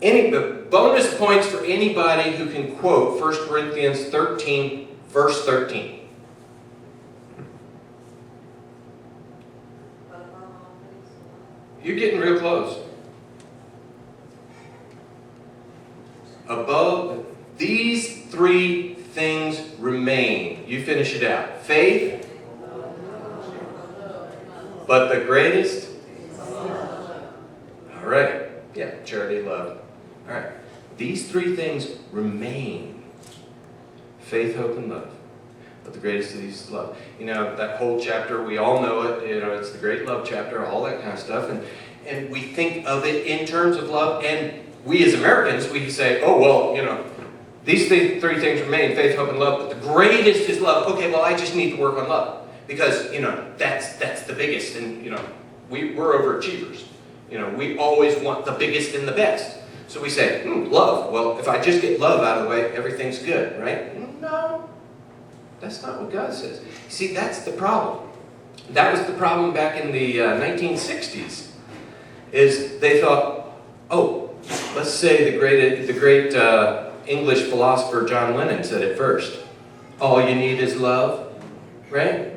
Any bonus points for anybody who can quote 1 Corinthians 13, verse 13. You're getting real close. Above these three things remain. You finish it out. Faith, but the greatest? All right. Yeah, charity, love. All right. These three things remain. Faith, hope, and love. But the greatest of these is love. You know, that whole chapter, we all know it. You know, it's the great love chapter, all that kind of stuff. And we think of it in terms of love. And we as Americans, we say, oh, well, you know, these three things remain, faith, hope, and love. But the greatest is love. Okay, well, I just need to work on love. Because, you know, that's the biggest. And, you know, we're overachievers. You know, we always want the biggest and the best. So we say, love. Well, if I just get love out of the way, everything's good, right? No. That's not what God says. See, that's the problem. That was the problem back in the 1960s. Is they thought, oh, let's say the great English philosopher John Lennon said it first. All you need is love, right?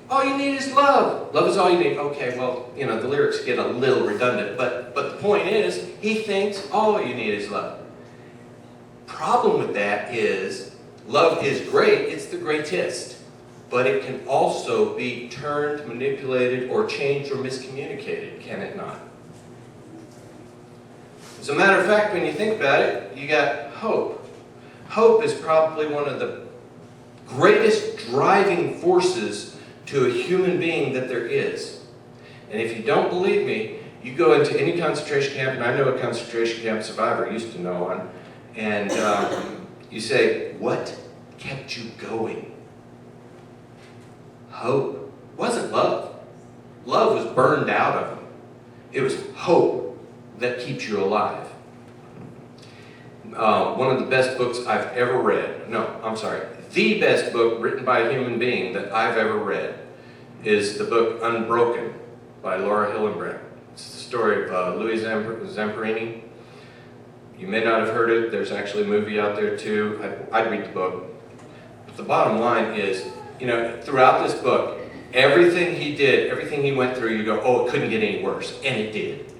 All you need is love. Love is all you need. Okay, well, you know, the lyrics get a little redundant, but the point is, he thinks all you need is love. Problem with that is, love is great, it's the greatest, but it can also be turned, manipulated, or changed, or miscommunicated, can it not? As a matter of fact, when you think about it, you got hope. Hope is probably one of the greatest driving forces to a human being that there is. And if you don't believe me, you go into any concentration camp, and I know a concentration camp survivor, used to know one, and you say, what kept you going? Hope. It wasn't love. Love was burned out of them. It was hope that keeps you alive. One of the best books I've ever read, the best book written by a human being that I've ever read is the book Unbroken by Laura Hillenbrand. It's the story of Louis Zamperini. You may not have heard it. There's actually a movie out there too. I'd read the book. But the bottom line is, you know, throughout this book, everything he did, everything he went through, you go, oh, it couldn't get any worse. And it did.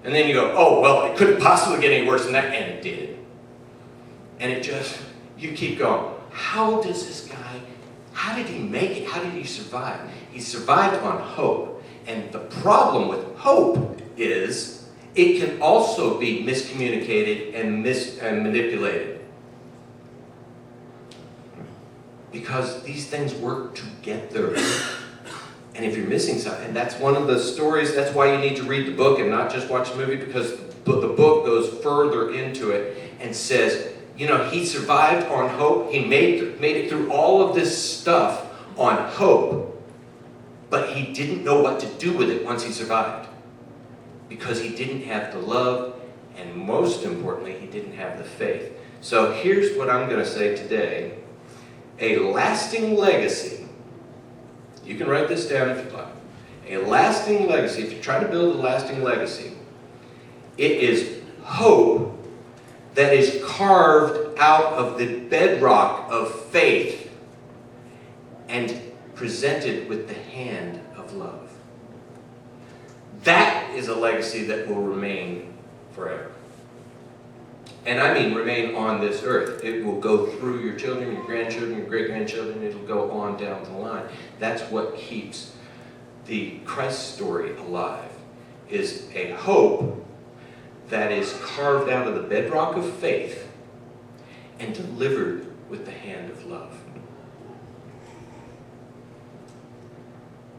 And then you go, oh, well, it couldn't possibly get any worse than that. And it did. And it just, you keep going. How does this guy, how did he make it? How did he survive? He survived on hope. And the problem with hope is it can also be miscommunicated and manipulated. Because these things work together. And if you're missing something, and that's one of the stories, that's why you need to read the book and not just watch the movie, because the book goes further into it and says, you know, he survived on hope. He made it through all of this stuff on hope, but he didn't know what to do with it once he survived. Because he didn't have the love, and most importantly, he didn't have the faith. So here's what I'm going to say today. A lasting legacy. You can write this down if you'd like. A lasting legacy, if you try to build a lasting legacy, it is hope that is carved out of the bedrock of faith and presented with the hand of love. That is a legacy that will remain forever. And I mean remain on this earth. It will go through your children, your grandchildren, your great-grandchildren. It'll go on down the line. That's what keeps the Christ story alive, is a hope that is carved out of the bedrock of faith and delivered with the hand of love.